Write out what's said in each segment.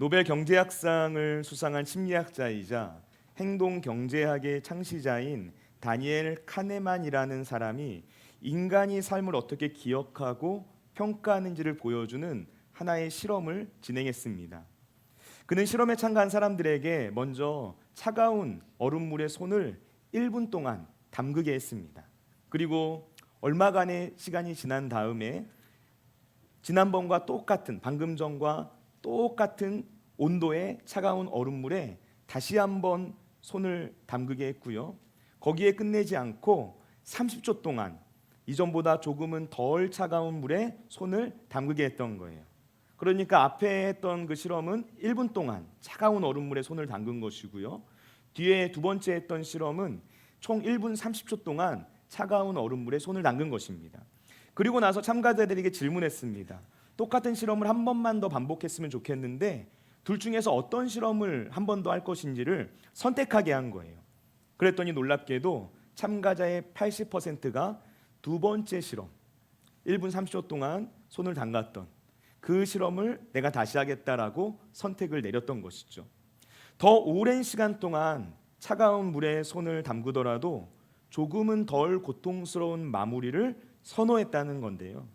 노벨 경제학상을 수상한 심리학자이자 행동 경제학의 창시자인 다니엘 카네만이라는 사람이 인간이 삶을 어떻게 기억하고 평가하는지를 보여주는 하나의 실험을 진행했습니다. 그는 실험에 참가한 사람들에게 먼저 차가운 얼음물에 손을 1분 동안 담그게 했습니다. 그리고 얼마간의 시간이 지난 다음에 지난번과 똑같은, 방금 전과 똑같은 온도의 차가운 얼음물에 다시 한번 손을 담그게 했고요. 거기에 끝내지 않고 30초 동안 이전보다 조금은 덜 차가운 물에 손을 담그게 했던 거예요. 그러니까 앞에 했던 그 실험은 1분 동안 차가운 얼음물에 손을 담근 것이고요. 뒤에 두 번째 했던 실험은 총 1분 30초 동안 차가운 얼음물에 손을 담근 것입니다. 그리고 나서 참가자들에게 질문했습니다. 똑같은 실험을 한 번만 더 반복했으면 좋겠는데 둘 중에서 어떤 실험을 한 번 더 할 것인지를 선택하게 한 거예요. 그랬더니 놀랍게도 참가자의 80%가 두 번째 실험, 1분 30초 동안 손을 담갔던 그 실험을 내가 다시 하겠다라고 선택을 내렸던 것이죠. 더 오랜 시간 동안 차가운 물에 손을 담그더라도 조금은 덜 고통스러운 마무리를 선호했다는 건데요.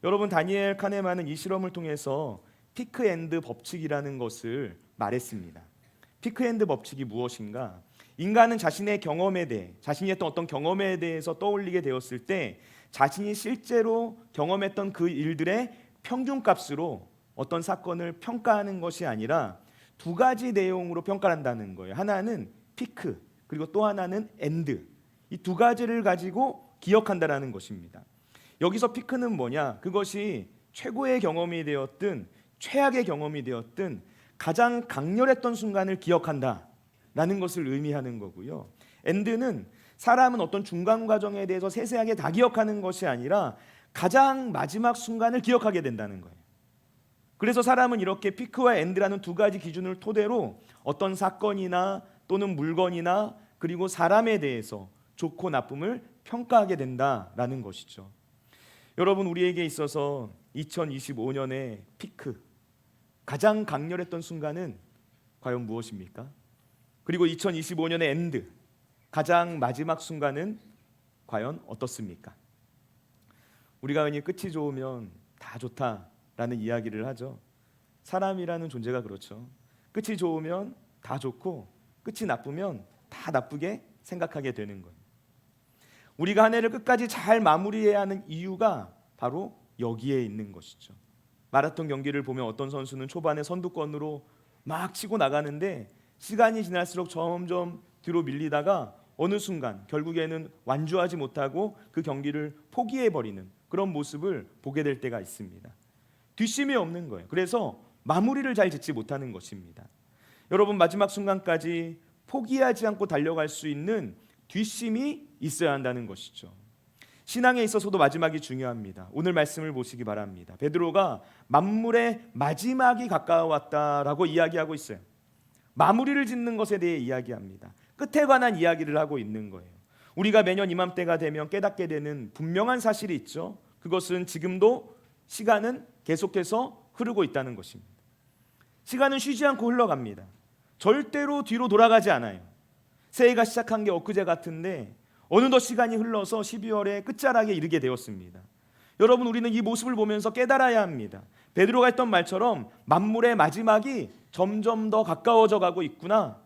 여러분, 다니엘 카네만은 이 실험을 통해서 피크 앤드 법칙이라는 것을 말했습니다. 피크 앤드 법칙이 무엇인가? 인간은 자신의 경험에 대해, 자신이 했던 어떤 경험에 대해서 떠올리게 되었을 때 자신이 실제로 경험했던 그 일들의 평균값으로 어떤 사건을 평가하는 것이 아니라 두 가지 내용으로 평가를 한다는 거예요. 하나는 피크, 그리고 또 하나는 엔드. 이 두 가지를 가지고 기억한다라는 것입니다. 여기서 피크는 뭐냐? 그것이 최고의 경험이 되었든 최악의 경험이 되었든 가장 강렬했던 순간을 기억한다라는 것을 의미하는 거고요. 엔드는 사람은 어떤 중간 과정에 대해서 세세하게 다 기억하는 것이 아니라 가장 마지막 순간을 기억하게 된다는 거예요. 그래서 사람은 이렇게 피크와 엔드라는 두 가지 기준을 토대로 어떤 사건이나 또는 물건이나 그리고 사람에 대해서 좋고 나쁨을 평가하게 된다라는 것이죠. 여러분, 우리에게 있어서 2025년의 피크, 가장 강렬했던 순간은 과연 무엇입니까? 그리고 2025년의 엔드, 가장 마지막 순간은 과연 어떻습니까? 우리가 흔히 끝이 좋으면 다 좋다라는 이야기를 하죠. 사람이라는 존재가 그렇죠. 끝이 좋으면 다 좋고 끝이 나쁘면 다 나쁘게 생각하게 되는 거예요. 우리가 한 해를 끝까지 잘 마무리해야 하는 이유가 바로 여기에 있는 것이죠. 마라톤 경기를 보면 어떤 선수는 초반에 선두권으로 막 치고 나가는데 시간이 지날수록 점점 뒤로 밀리다가 어느 순간 결국에는 완주하지 못하고 그 경기를 포기해버리는 그런 모습을 보게 될 때가 있습니다. 뒷심이 없는 거예요. 그래서 마무리를 잘 짓지 못하는 것입니다. 여러분, 마지막 순간까지 포기하지 않고 달려갈 수 있는 뒷심이 있어야 한다는 것이죠. 신앙에 있어서도 마지막이 중요합니다. 오늘 말씀을 보시기 바랍니다. 베드로가 만물의 마지막이 가까워왔다라고 이야기하고 있어요. 마무리를 짓는 것에 대해 이야기합니다. 끝에 관한 이야기를 하고 있는 거예요. 우리가 매년 이맘때가 되면 깨닫게 되는 분명한 사실이 있죠. 그것은 지금도 시간은 계속해서 흐르고 있다는 것입니다. 시간은 쉬지 않고 흘러갑니다. 절대로 뒤로 돌아가지 않아요. 새해가 시작한 게 엊그제 같은데 어느덧 시간이 흘러서 12월의 끝자락에 이르게 되었습니다. 여러분, 우리는 이 모습을 보면서 깨달아야 합니다. 베드로가 했던 말처럼 만물의 마지막이 점점 더 가까워져 가고 있구나.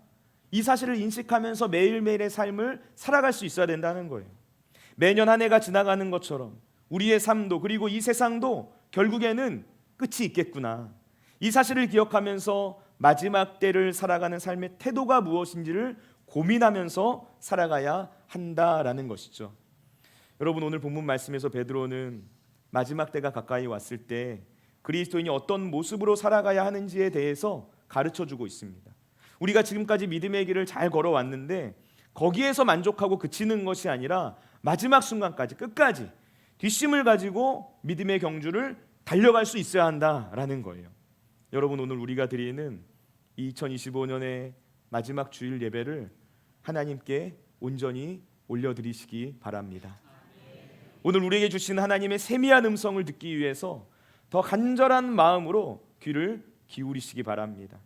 이 사실을 인식하면서 매일매일의 삶을 살아갈 수 있어야 된다는 거예요. 매년 한 해가 지나가는 것처럼 우리의 삶도, 그리고 이 세상도 결국에는 끝이 있겠구나. 이 사실을 기억하면서 마지막 때를 살아가는 삶의 태도가 무엇인지를 고민하면서 살아가야 한다라는 것이죠. 여러분, 오늘 본문 말씀에서 베드로는 마지막 때가 가까이 왔을 때 그리스도인이 어떤 모습으로 살아가야 하는지에 대해서 가르쳐주고 있습니다. 우리가 지금까지 믿음의 길을 잘 걸어왔는데 거기에서 만족하고 그치는 것이 아니라 마지막 순간까지, 끝까지 뒷심을 가지고 믿음의 경주를 달려갈 수 있어야 한다라는 거예요. 여러분, 오늘 우리가 드리는 2025년의 마지막 주일 예배를 하나님께 온전히 올려드리시기 바랍니다. 오늘 우리에게 주신 하나님의 세미한 음성을 듣기 위해서 더 간절한 마음으로 귀를 기울이시기 바랍니다.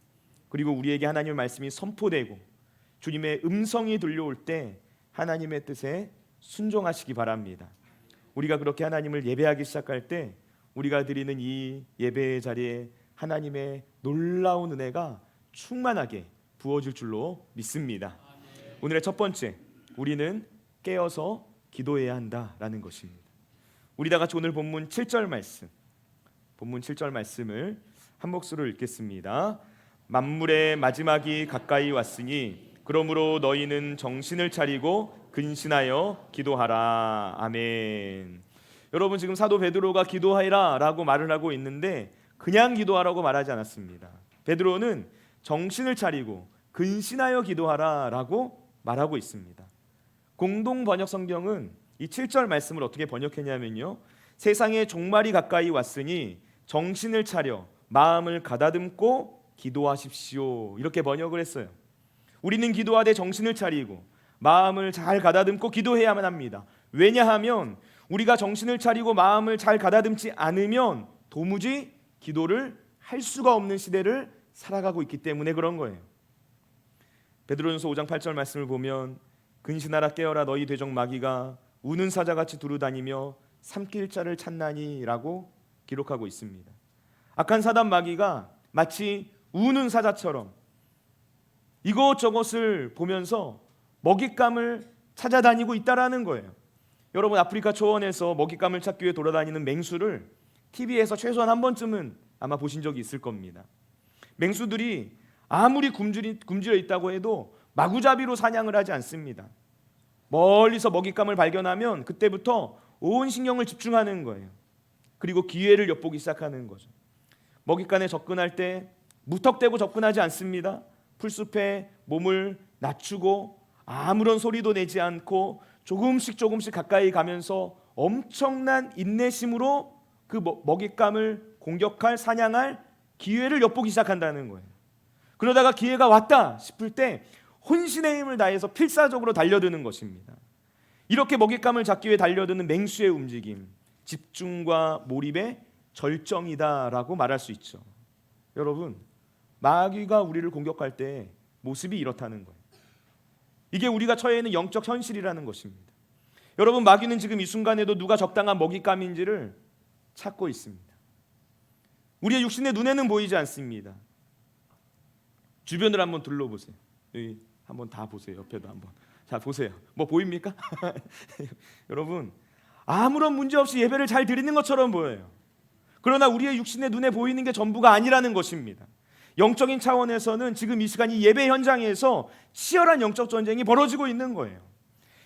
그리고 우리에게 하나님의 말씀이 선포되고 주님의 음성이 들려올 때 하나님의 뜻에 순종하시기 바랍니다. 우리가 그렇게 하나님을 예배하기 시작할 때 우리가 드리는 이 예배의 자리에 하나님의 놀라운 은혜가 충만하게 부어질 줄로 믿습니다. 오늘의 첫 번째, 우리는 깨어서 기도해야 한다라는 것입니다. 우리 다 같이 오늘 본문 7절 말씀을 한 목소리로 읽겠습니다. 만물의 마지막이 가까이 왔으니 그러므로 너희는 정신을 차리고 근신하여 기도하라. 아멘. 여러분, 지금 사도 베드로가 기도하라 라고 말을 하고 있는데 그냥 기도하라고 말하지 않았습니다. 베드로는 정신을 차리고 근신하여 기도하라 라고 말하고 있습니다. 공동 번역 성경은 이 7절 말씀을 어떻게 번역했냐면요, 세상의 종말이 가까이 왔으니 정신을 차려 마음을 가다듬고 기도하십시오, 이렇게 번역을 했어요. 우리는 기도하되 정신을 차리고 마음을 잘 가다듬고 기도해야만 합니다. 왜냐하면 우리가 정신을 차리고 마음을 잘 가다듬지 않으면 도무지 기도를 할 수가 없는 시대를 살아가고 있기 때문에 그런 거예요. 베드로전서 5장 8절 말씀을 보면 근신하라 깨어라 너희 대적 마귀가 우는 사자같이 두루다니며 삼킬 자를 찾나니 라고 기록하고 있습니다. 악한 사단 마귀가 마치 우는 사자처럼 이것저것을 보면서 먹잇감을 찾아다니고 있다라는 거예요. 여러분, 아프리카 초원에서 먹잇감을 찾기 위해 돌아다니는 맹수를 TV에서 최소한 한 번쯤은 아마 보신 적이 있을 겁니다. 맹수들이 아무리 굶주려 있다고 해도 마구잡이로 사냥을 하지 않습니다. 멀리서 먹잇감을 발견하면 그때부터 온 신경을 집중하는 거예요. 그리고 기회를 엿보기 시작하는 거죠. 먹잇감에 접근할 때 무턱대고 접근하지 않습니다. 풀숲에 몸을 낮추고 아무런 소리도 내지 않고 조금씩 가까이 가면서 엄청난 인내심으로 그 먹잇감을 공격할, 사냥할 기회를 엿보기 시작한다는 거예요. 그러다가 기회가 왔다 싶을 때 혼신의 힘을 다해서 필사적으로 달려드는 것입니다. 이렇게 먹잇감을 잡기 위해 달려드는 맹수의 움직임, 집중과 몰입의 절정이다라고 말할 수 있죠. 여러분, 마귀가 우리를 공격할 때 모습이 이렇다는 거예요. 이게 우리가 처해 있는 영적 현실이라는 것입니다. 여러분, 마귀는 지금 이 순간에도 누가 적당한 먹잇감인지를 찾고 있습니다. 우리의 육신의 눈에는 보이지 않습니다. 주변을 한번 둘러보세요. 여기 한번 다 보세요. 옆에도 한번. 자, 보세요. 뭐 보입니까? 여러분, 아무런 문제 없이 예배를 잘 드리는 것처럼 보여요. 그러나 우리의 육신의 눈에 보이는 게 전부가 아니라는 것입니다. 영적인 차원에서는 지금 이 시간 이 예배 현장에서 치열한 영적 전쟁이 벌어지고 있는 거예요.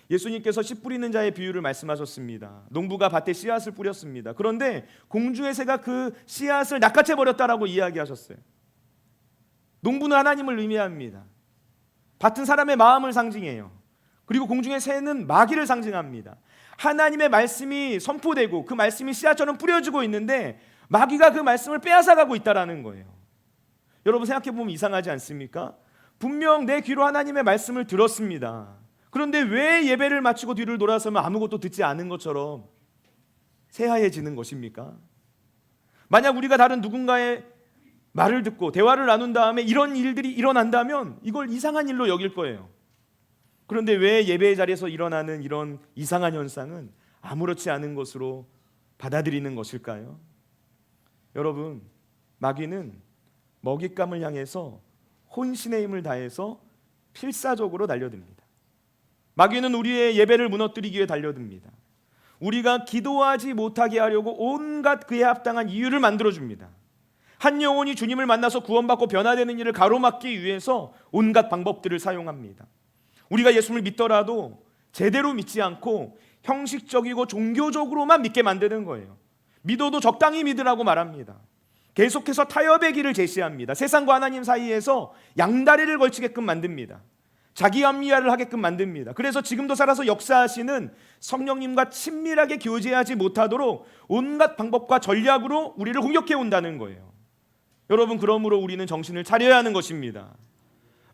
예수님께서 씨 뿌리는 자의 비유를 말씀하셨습니다. 농부가 밭에 씨앗을 뿌렸습니다. 그런데 공중의 새가 그 씨앗을 낚아채 버렸다라고 이야기하셨어요. 농부는 하나님을 의미합니다. 밭은 사람의 마음을 상징해요. 그리고 공중의 새는 마귀를 상징합니다. 하나님의 말씀이 선포되고 그 말씀이 씨앗처럼 뿌려지고 있는데 마귀가 그 말씀을 빼앗아가고 있다라는 거예요. 여러분, 생각해보면 이상하지 않습니까? 분명 내 귀로 하나님의 말씀을 들었습니다. 그런데 왜 예배를 마치고 뒤를 돌아서면 아무것도 듣지 않은 것처럼 새하얘지는 것입니까? 만약 우리가 다른 누군가의 말을 듣고 대화를 나눈 다음에 이런 일들이 일어난다면 이걸 이상한 일로 여길 거예요. 그런데 왜 예배의 자리에서 일어나는 이런 이상한 현상은 아무렇지 않은 것으로 받아들이는 것일까요? 여러분, 마귀는 먹잇감을 향해서 혼신의 힘을 다해서 필사적으로 달려듭니다. 마귀는 우리의 예배를 무너뜨리기 위해 달려듭니다. 우리가 기도하지 못하게 하려고 온갖 그에 합당한 이유를 만들어줍니다. 한 영혼이 주님을 만나서 구원받고 변화되는 일을 가로막기 위해서 온갖 방법들을 사용합니다. 우리가 예수를 믿더라도 제대로 믿지 않고 형식적이고 종교적으로만 믿게 만드는 거예요. 믿어도 적당히 믿으라고 말합니다. 계속해서 타협의 길을 제시합니다. 세상과 하나님 사이에서 양다리를 걸치게끔 만듭니다. 자기 합리화를 하게끔 만듭니다. 그래서 지금도 살아서 역사하시는 성령님과 친밀하게 교제하지 못하도록 온갖 방법과 전략으로 우리를 공격해 온다는 거예요. 여러분, 그러므로 우리는 정신을 차려야 하는 것입니다.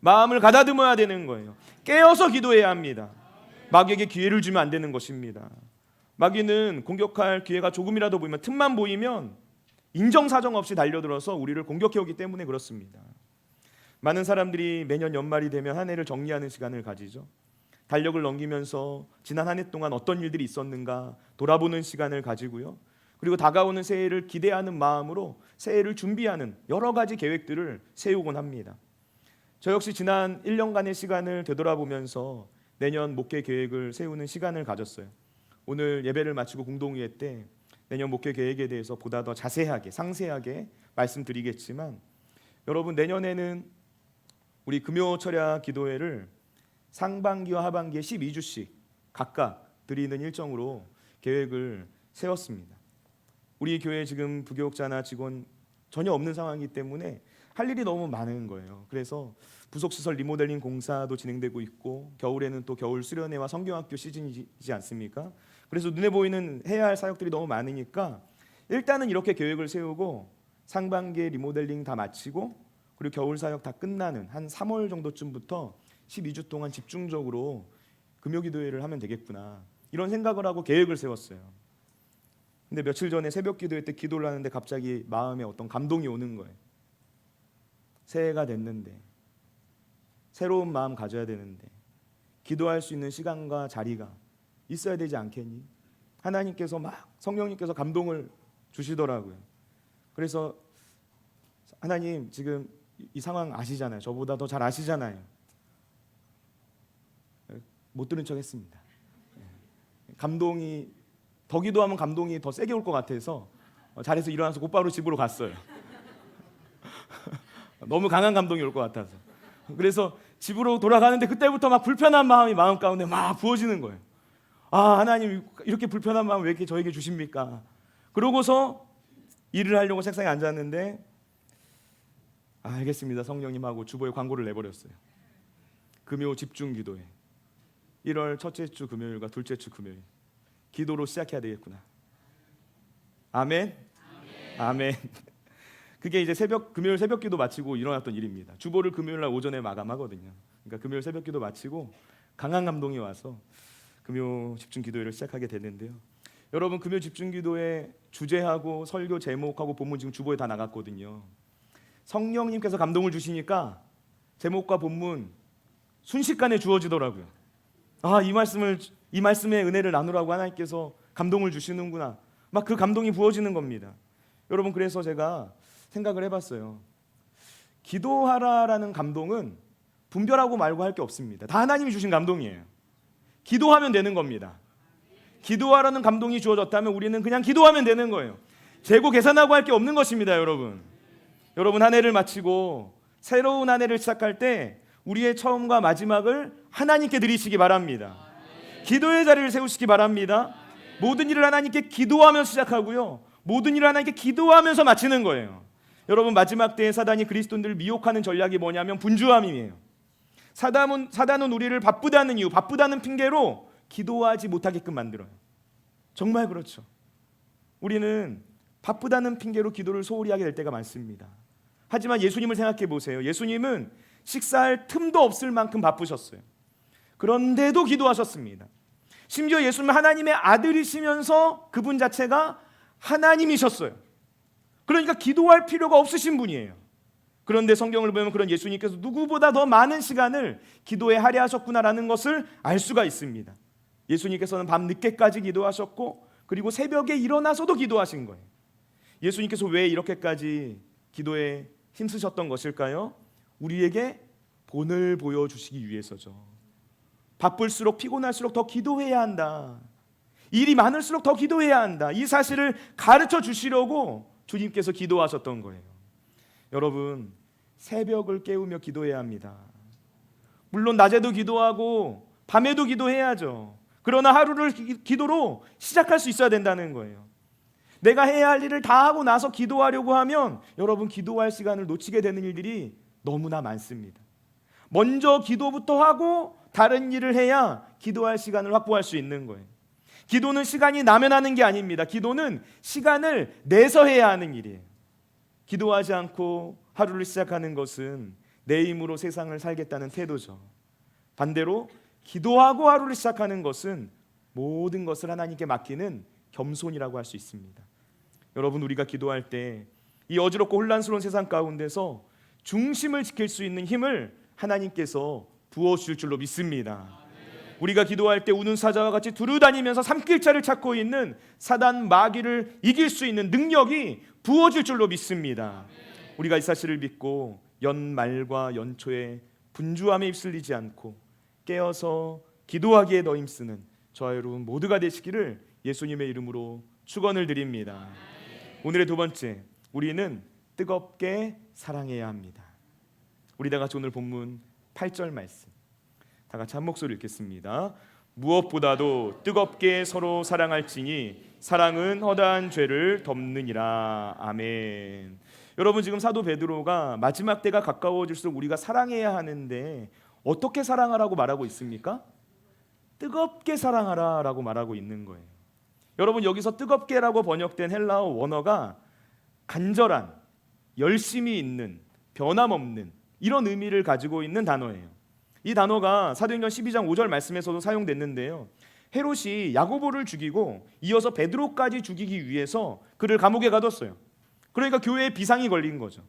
마음을 가다듬어야 되는 거예요. 깨어서 기도해야 합니다. 마귀에게 기회를 주면 안 되는 것입니다. 마귀는 공격할 기회가 조금이라도 보이면, 틈만 보이면 인정사정 없이 달려들어서 우리를 공격해 오기 때문에 그렇습니다. 많은 사람들이 매년 연말이 되면 한 해를 정리하는 시간을 가지죠. 달력을 넘기면서 지난 한 해 동안 어떤 일들이 있었는가 돌아보는 시간을 가지고요. 그리고 다가오는 새해를 기대하는 마음으로 새해를 준비하는 여러 가지 계획들을 세우곤 합니다. 저 역시 지난 1년간의 시간을 되돌아보면서 내년 목회 계획을 세우는 시간을 가졌어요. 오늘 예배를 마치고 공동의회 때 내년 목회 계획에 대해서 보다 더 자세하게 상세하게 말씀드리겠지만, 여러분, 내년에는 우리 금요 철야 기도회를 상반기와 하반기에 12주씩 각각 드리는 일정으로 계획을 세웠습니다. 우리 교회 지금 부교육자나 직원 전혀 없는 상황이기 때문에 할 일이 너무 많은 거예요. 그래서 부속시설 리모델링 공사도 진행되고 있고, 겨울에는 또 겨울 수련회와 성경학교 시즌이지 않습니까? 그래서 눈에 보이는 해야 할 사역들이 너무 많으니까 일단은 이렇게 계획을 세우고 상반기에 리모델링 다 마치고 그리고 겨울 사역 다 끝나는 한 3월 정도쯤부터 12주 동안 집중적으로 금요기도회를 하면 되겠구나, 이런 생각을 하고 계획을 세웠어요. 근데 며칠 전에 새벽 기도회 때 기도를 하는데 갑자기 마음에 어떤 감동이 오는 거예요. 새해가 됐는데 새로운 마음 가져야 되는데 기도할 수 있는 시간과 자리가 있어야 되지 않겠니? 하나님께서 막 성령님께서 감동을 주시더라고요. 그래서 하나님 지금 이 상황 아시잖아요. 저보다 더 잘 아시잖아요. 못 들은 척 했습니다. 감동이 더 기도하면 감동이 더 세게 올 것 같아서 잘해서 일어나서 곧바로 집으로 갔어요. 너무 강한 감동이 올 것 같아서. 그래서 집으로 돌아가는데 그때부터 막 불편한 마음이 마음 가운데 막 부어지는 거예요. 아, 하나님 이렇게 불편한 마음 왜 이렇게 저에게 주십니까? 그러고서 일을 하려고 책상에 앉았는데 알겠습니다, 성령님하고 주보에 광고를 내버렸어요. 금요 집중 기도회 1월 첫째 주 금요일과 둘째 주 금요일 기도로 시작해야 되겠구나. 아멘. 아멘. 그게 이제 금요일 새벽 기도 마치고 일어났던 일입니다. 주보를 금요일 날 오전에 마감하거든요. 그러니까 금요일 새벽 기도 마치고 강한 감동이 와서 금요 집중 기도회를 시작하게 됐는데요. 여러분, 금요 집중 기도회 주제하고 설교 제목하고 본문 지금 주보에 다 나갔거든요. 성령님께서 감동을 주시니까 제목과 본문 순식간에 주어지더라고요. 아, 이 말씀의 은혜를 나누라고 하나님께서 감동을 주시는구나. 막 그 감동이 부어지는 겁니다. 여러분, 그래서 제가 생각을 해봤어요. 기도하라라는 감동은 분별하고 말고 할 게 없습니다. 다 하나님이 주신 감동이에요. 기도하면 되는 겁니다. 기도하라는 감동이 주어졌다면 우리는 그냥 기도하면 되는 거예요. 재고 계산하고 할 게 없는 것입니다. 여러분, 한 해를 마치고 새로운 한 해를 시작할 때 우리의 처음과 마지막을 하나님께 드리시기 바랍니다. 기도의 자리를 세우시기 바랍니다. 모든 일을 하나님께 기도하면서 시작하고요, 모든 일을 하나님께 기도하면서 마치는 거예요. 여러분, 마지막 때에 사단이 그리스도인들을 미혹하는 전략이 뭐냐면 분주함이에요. 사단은 우리를 바쁘다는 이유, 바쁘다는 핑계로 기도하지 못하게끔 만들어요. 정말 그렇죠. 우리는 바쁘다는 핑계로 기도를 소홀히 하게 될 때가 많습니다. 하지만 예수님을 생각해 보세요. 예수님은 식사할 틈도 없을 만큼 바쁘셨어요. 그런데도 기도하셨습니다. 심지어 예수님은 하나님의 아들이시면서 그분 자체가 하나님이셨어요. 그러니까 기도할 필요가 없으신 분이에요. 그런데 성경을 보면 그런 예수님께서 누구보다 더 많은 시간을 기도에 할애하셨구나라는 것을 알 수가 있습니다. 예수님께서는 밤 늦게까지 기도하셨고 그리고 새벽에 일어나서도 기도하신 거예요. 예수님께서 왜 이렇게까지 기도에 힘쓰셨던 것일까요? 우리에게 본을 보여주시기 위해서죠. 바쁠수록 피곤할수록 더 기도해야 한다. 일이 많을수록 더 기도해야 한다. 이 사실을 가르쳐 주시려고 주님께서 기도하셨던 거예요. 여러분, 새벽을 깨우며 기도해야 합니다. 물론 낮에도 기도하고 밤에도 기도해야죠. 그러나 하루를 기도로 시작할 수 있어야 된다는 거예요. 내가 해야 할 일을 다 하고 나서 기도하려고 하면 여러분, 기도할 시간을 놓치게 되는 일들이 너무나 많습니다. 먼저 기도부터 하고 다른 일을 해야 기도할 시간을 확보할 수 있는 거예요. 기도는 시간이 나면 하는 게 아닙니다. 기도는 시간을 내서 해야 하는 일이에요. 기도하지 않고 하루를 시작하는 것은 내 힘으로 세상을 살겠다는 태도죠. 반대로 기도하고 하루를 시작하는 것은 모든 것을 하나님께 맡기는 겸손이라고 할 수 있습니다. 여러분, 우리가 기도할 때 이 어지럽고 혼란스러운 세상 가운데서 중심을 지킬 수 있는 힘을 하나님께서 부어주실 줄로 믿습니다. 우리가 기도할 때 우는 사자와 같이 두루다니면서 삼킬자를 찾고 있는 사단 마귀를 이길 수 있는 능력이 부어질 줄로 믿습니다. 우리가 이 사실을 믿고 연말과 연초에 분주함에 휩쓸리지 않고 깨어서 기도하기에 더 힘쓰는 저와 여러분 모두가 되시기를 예수님의 이름으로 축원을 드립니다. 오늘의 두 번째, 우리는 뜨겁게 사랑해야 합니다. 우리 다 같이 오늘 본문 8절 말씀 다 같이 한 목소리 읽겠습니다. 무엇보다도 뜨겁게 서로 사랑할지니 사랑은 허다한 죄를 덮느니라. 아멘. 여러분, 지금 사도 베드로가 마지막 때가 가까워질수록 우리가 사랑해야 하는데 어떻게 사랑하라고 말하고 있습니까? 뜨겁게 사랑하라라고 말하고 있는 거예요. 여러분, 여기서 뜨겁게라고 번역된 헬라어 원어가 간절한, 열심히 있는, 변함없는 이런 의미를 가지고 있는 단어예요. 이 단어가 사도행전 12장 5절 말씀에서도 사용됐는데요, 헤롯이 야고보를 죽이고 이어서 베드로까지 죽이기 위해서 그를 감옥에 가뒀어요. 그러니까 교회에 비상이 걸린 거죠.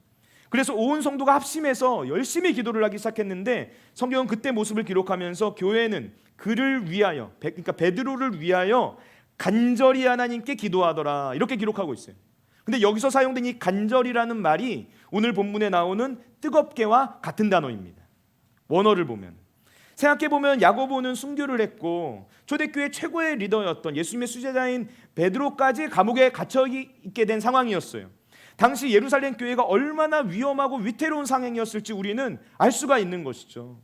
그래서 온 성도가 합심해서 열심히 기도를 하기 시작했는데 성경은 그때 모습을 기록하면서 교회는 그를 위하여, 그러니까 베드로를 위하여 간절히 하나님께 기도하더라, 이렇게 기록하고 있어요. 근데 여기서 사용된 이 간절이라는 말이 오늘 본문에 나오는 뜨겁게와 같은 단어입니다. 원어를 보면, 생각해보면 야고보는 순교를 했고 초대교회 최고의 리더였던 예수님의 수제자인 베드로까지 감옥에 갇혀 있게 된 상황이었어요. 당시 예루살렘 교회가 얼마나 위험하고 위태로운 상황이었을지 우리는 알 수가 있는 것이죠.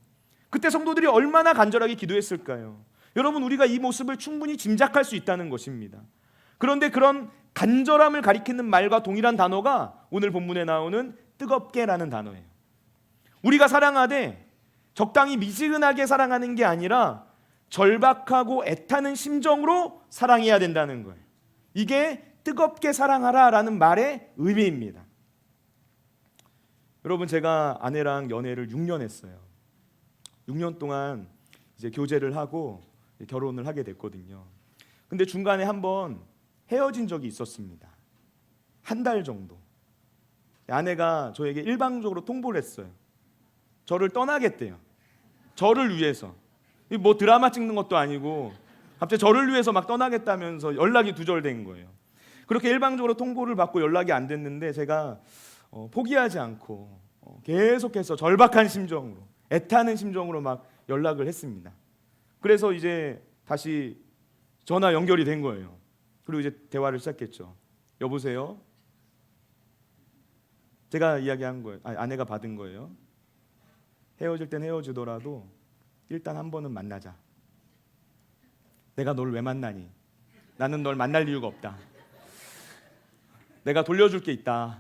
그때 성도들이 얼마나 간절하게 기도했을까요? 여러분, 우리가 이 모습을 충분히 짐작할 수 있다는 것입니다. 그런데 그런 간절함을 가리키는 말과 동일한 단어가 오늘 본문에 나오는 뜨겁게라는 단어예요. 우리가 사랑하되 적당히 미지근하게 사랑하는 게 아니라 절박하고 애타는 심정으로 사랑해야 된다는 거예요. 이게 뜨겁게 사랑하라라는 말의 의미입니다. 여러분, 제가 아내랑 연애를 6년 했어요. 6년 동안 이제 교제를 하고 결혼을 하게 됐거든요. 근데 중간에 한번 헤어진 적이 있었습니다. 한 달 정도. 아내가 저에게 일방적으로 통보를 했어요. 저를 떠나겠대요. 저를 위해서. 뭐 드라마 찍는 것도 아니고 갑자기 저를 위해서 막 떠나겠다면서 연락이 두절된 거예요. 그렇게 일방적으로 통보를 받고 연락이 안 됐는데 제가 포기하지 않고 계속해서 절박한 심정으로, 애타는 심정으로 막 연락을 했습니다. 그래서 이제 다시 전화 연결이 된 거예요. 그리고 이제 대화를 시작했죠. 여보세요? 제가 이야기한 거예요. 아내가 받은 거예요. 헤어질 땐 헤어지더라도 일단 한 번은 만나자. 내가 널 왜 만나니? 나는 널 만날 이유가 없다. 내가 돌려줄 게 있다.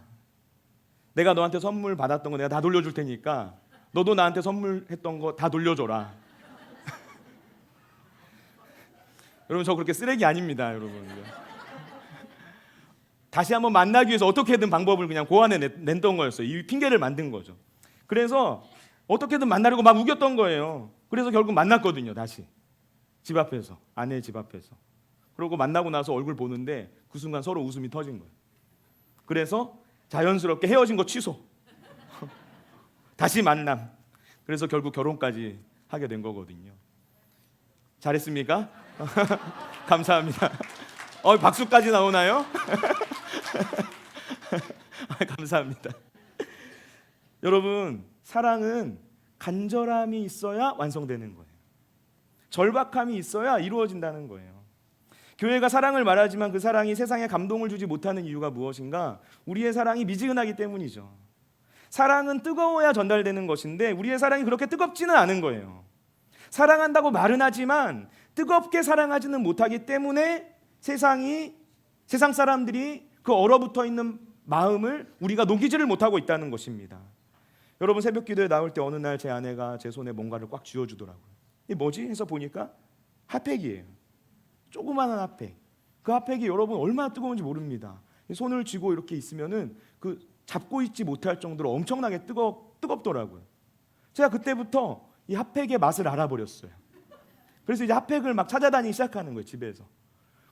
내가 너한테 선물 받았던 거 내가 다 돌려줄 테니까 너도 나한테 선물했던 거 다 돌려줘라. 여러분, 저 그렇게 쓰레기 아닙니다, 여러분. 다시 한번 만나기 위해서 어떻게든 방법을 그냥 고안해 냈던 거였어요. 이 핑계를 만든 거죠. 그래서 어떻게든 만나려고 막 우겼던 거예요. 그래서 결국 만났거든요. 다시 집 앞에서, 아내 집 앞에서. 그러고 만나고 나서 얼굴 보는데 그 순간 서로 웃음이 터진 거예요. 그래서 자연스럽게 헤어진 거 취소. 다시 만남. 그래서 결국 결혼까지 하게 된 거거든요. 잘했습니까? 감사합니다. 박수까지 나오나요? 감사합니다. 여러분, 사랑은 간절함이 있어야 완성되는 거예요. 절박함이 있어야 이루어진다는 거예요. 교회가 사랑을 말하지만 그 사랑이 세상에 감동을 주지 못하는 이유가 무엇인가? 우리의 사랑이 미지근하기 때문이죠. 사랑은 뜨거워야 전달되는 것인데 우리의 사랑이 그렇게 뜨겁지는 않은 거예요. 사랑한다고 말은 하지만 뜨겁게 사랑하지는 못하기 때문에 세상 사람들이 그 얼어붙어 있는 마음을 우리가 녹이지를 못하고 있다는 것입니다. 여러분, 새벽 기도에 나올 때 어느 날 제 아내가 제 손에 뭔가를 꽉 쥐어주더라고요. 이게 뭐지? 해서 보니까 핫팩이에요. 조그마한 핫팩. 그 핫팩이 여러분 얼마나 뜨거운지 모릅니다. 손을 쥐고 이렇게 있으면은 그 잡고 있지 못할 정도로 엄청나게 뜨겁더라고요. 제가 그때부터 이 핫팩의 맛을 알아버렸어요. 그래서 이제 핫팩을 막 찾아다니기 시작하는 거예요, 집에서.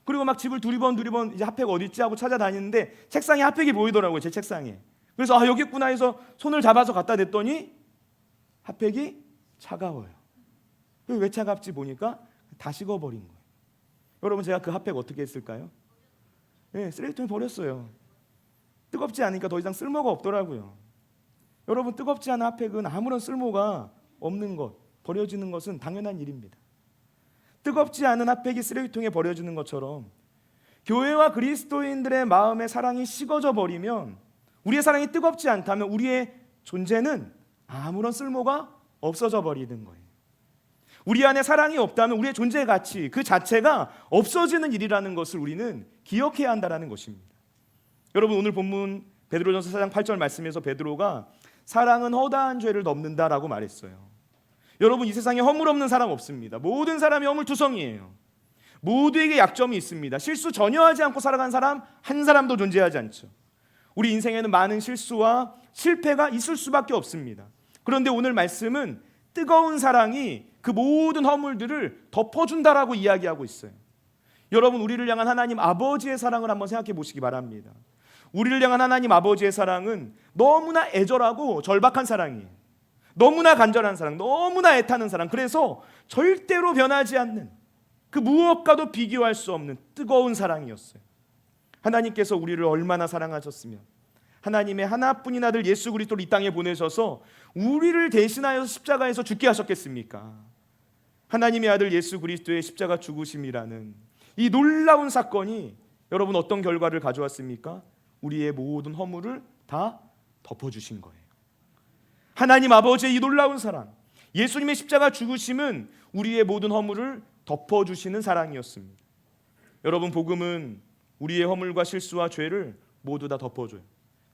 그리고 막 집을 두리번 이제 핫팩 어디 있지 하고 찾아다니는데 책상에 핫팩이 보이더라고요, 제 책상에. 그래서 여기 있구나 해서 손을 잡아서 갖다 댔더니 핫팩이 차가워요. 왜 차갑지 보니까 다 식어버린 거예요. 여러분, 제가 그 핫팩 어떻게 했을까요? 쓰레기통에 버렸어요. 뜨겁지 않으니까 더 이상 쓸모가 없더라고요. 여러분, 뜨겁지 않은 핫팩은 아무런 쓸모가 없는 것, 버려지는 것은 당연한 일입니다. 뜨겁지 않은 핫팩이 쓰레기통에 버려지는 것처럼 교회와 그리스도인들의 마음의 사랑이 식어져 버리면, 우리의 사랑이 뜨겁지 않다면 우리의 존재는 아무런 쓸모가 없어져 버리는 거예요. 우리 안에 사랑이 없다면 우리의 존재의 가치 그 자체가 없어지는 일이라는 것을 우리는 기억해야 한다는 것입니다. 여러분, 오늘 본문 베드로전서 4장 8절 말씀에서 베드로가 사랑은 허다한 죄를 덮는다라고 말했어요. 여러분, 이 세상에 허물 없는 사람 없습니다. 모든 사람이 허물투성이에요. 모두에게 약점이 있습니다. 실수 전혀 하지 않고 살아간 사람 한 사람도 존재하지 않죠. 우리 인생에는 많은 실수와 실패가 있을 수밖에 없습니다. 그런데 오늘 말씀은 뜨거운 사랑이 그 모든 허물들을 덮어준다라고 이야기하고 있어요. 여러분, 우리를 향한 하나님 아버지의 사랑을 한번 생각해 보시기 바랍니다. 우리를 향한 하나님 아버지의 사랑은 너무나 애절하고 절박한 사랑이에요. 너무나 간절한 사랑, 너무나 애타는 사랑, 그래서 절대로 변하지 않는, 그 무엇과도 비교할 수 없는 뜨거운 사랑이었어요. 하나님께서 우리를 얼마나 사랑하셨으면 하나님의 하나뿐인 아들 예수 그리스도를 이 땅에 보내셔서 우리를 대신하여서 십자가에서 죽게 하셨겠습니까? 하나님의 아들 예수 그리스도의 십자가 죽으심이라는 이 놀라운 사건이 여러분 어떤 결과를 가져왔습니까? 우리의 모든 허물을 다 덮어주신 거예요. 하나님 아버지의 이 놀라운 사랑, 예수님의 십자가 죽으심은 우리의 모든 허물을 덮어주시는 사랑이었습니다. 여러분, 복음은 우리의 허물과 실수와 죄를 모두 다 덮어줘요.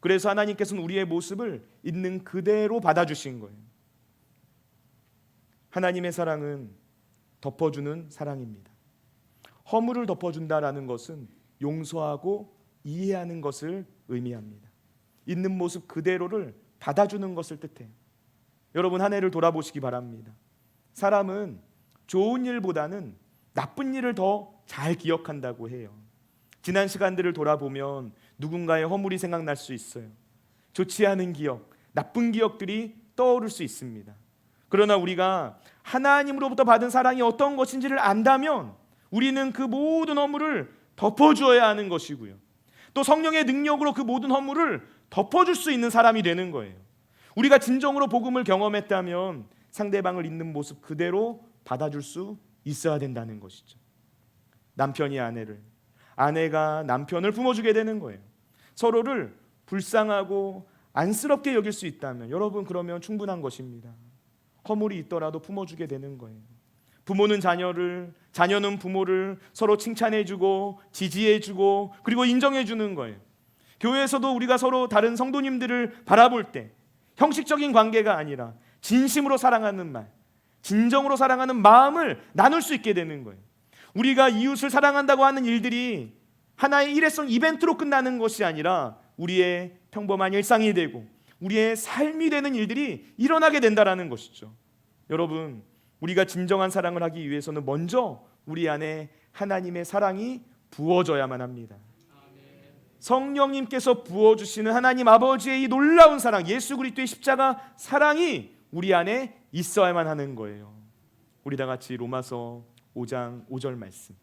그래서 하나님께서는 우리의 모습을 있는 그대로 받아주신 거예요. 하나님의 사랑은 덮어주는 사랑입니다. 허물을 덮어준다라는 것은 용서하고 이해하는 것을 의미합니다. 있는 모습 그대로를 받아주는 것을 뜻해요. 여러분, 한 해를 돌아보시기 바랍니다. 사람은 좋은 일보다는 나쁜 일을 더 잘 기억한다고 해요. 지난 시간들을 돌아보면 누군가의 허물이 생각날 수 있어요. 좋지 않은 기억, 나쁜 기억들이 떠오를 수 있습니다. 그러나 우리가 하나님으로부터 받은 사랑이 어떤 것인지를 안다면 우리는 그 모든 허물을 덮어주어야 하는 것이고요. 또 성령의 능력으로 그 모든 허물을 덮어줄 수 있는 사람이 되는 거예요. 우리가 진정으로 복음을 경험했다면 상대방을 있는 모습 그대로 받아줄 수 있어야 된다는 것이죠. 남편이 아내를, 아내가 남편을 품어주게 되는 거예요. 서로를 불쌍하고 안쓰럽게 여길 수 있다면 여러분, 그러면 충분한 것입니다. 허물이 있더라도 품어주게 되는 거예요. 부모는 자녀를, 자녀는 부모를 서로 칭찬해주고 지지해주고 그리고 인정해주는 거예요. 교회에서도 우리가 서로 다른 성도님들을 바라볼 때 형식적인 관계가 아니라 진심으로 사랑하는 말, 진정으로 사랑하는 마음을 나눌 수 있게 되는 거예요. 우리가 이웃을 사랑한다고 하는 일들이 하나의 일회성 이벤트로 끝나는 것이 아니라 우리의 평범한 일상이 되고 우리의 삶이 되는 일들이 일어나게 된다는 것이죠. 여러분, 우리가 진정한 사랑을 하기 위해서는 먼저 우리 안에 하나님의 사랑이 부어져야만 합니다. 성령님께서 부어주시는 하나님 아버지의 이 놀라운 사랑, 예수 그리스도의 십자가 사랑이 우리 안에 있어야만 하는 거예요. 우리 다 같이 로마서 5장 5절 말씀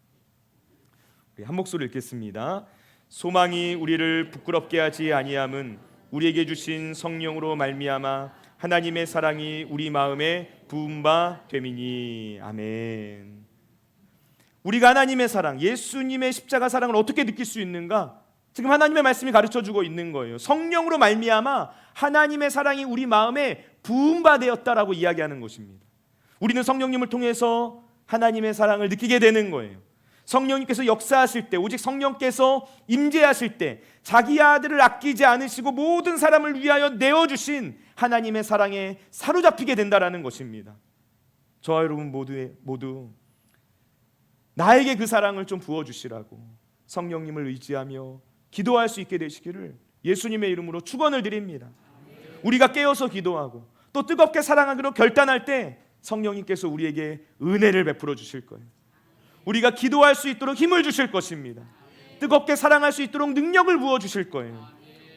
한 목소리 읽겠습니다. 소망이 우리를 부끄럽게 하지 아니함은 우리에게 주신 성령으로 말미암아 하나님의 사랑이 우리 마음에 부은 바 됨이니. 아멘. 우리가 하나님의 사랑, 예수님의 십자가 사랑을 어떻게 느낄 수 있는가? 지금 하나님의 말씀이 가르쳐주고 있는 거예요. 성령으로 말미암아 하나님의 사랑이 우리 마음에 부은 바 되었다라고 이야기하는 것입니다. 우리는 성령님을 통해서 하나님의 사랑을 느끼게 되는 거예요. 성령님께서 역사하실 때, 오직 성령께서 임재하실 때 자기 아들을 아끼지 않으시고 모든 사람을 위하여 내어주신 하나님의 사랑에 사로잡히게 된다라는 것입니다. 저와 여러분 모두 나에게 그 사랑을 좀 부어주시라고 성령님을 의지하며 기도할 수 있게 되시기를 예수님의 이름으로 축원을 드립니다. 우리가 깨어서 기도하고 또 뜨겁게 사랑하기로 결단할 때 성령님께서 우리에게 은혜를 베풀어 주실 거예요. 우리가 기도할 수 있도록 힘을 주실 것입니다. 뜨겁게 사랑할 수 있도록 능력을 부어 주실 거예요.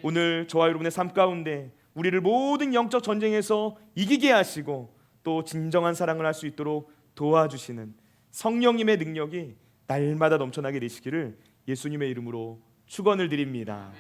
오늘 저와 여러분의 삶 가운데 우리를 모든 영적 전쟁에서 이기게 하시고 또 진정한 사랑을 할 수 있도록 도와주시는 성령님의 능력이 날마다 넘쳐나게 되시기를 예수님의 이름으로 축원을 드립니다.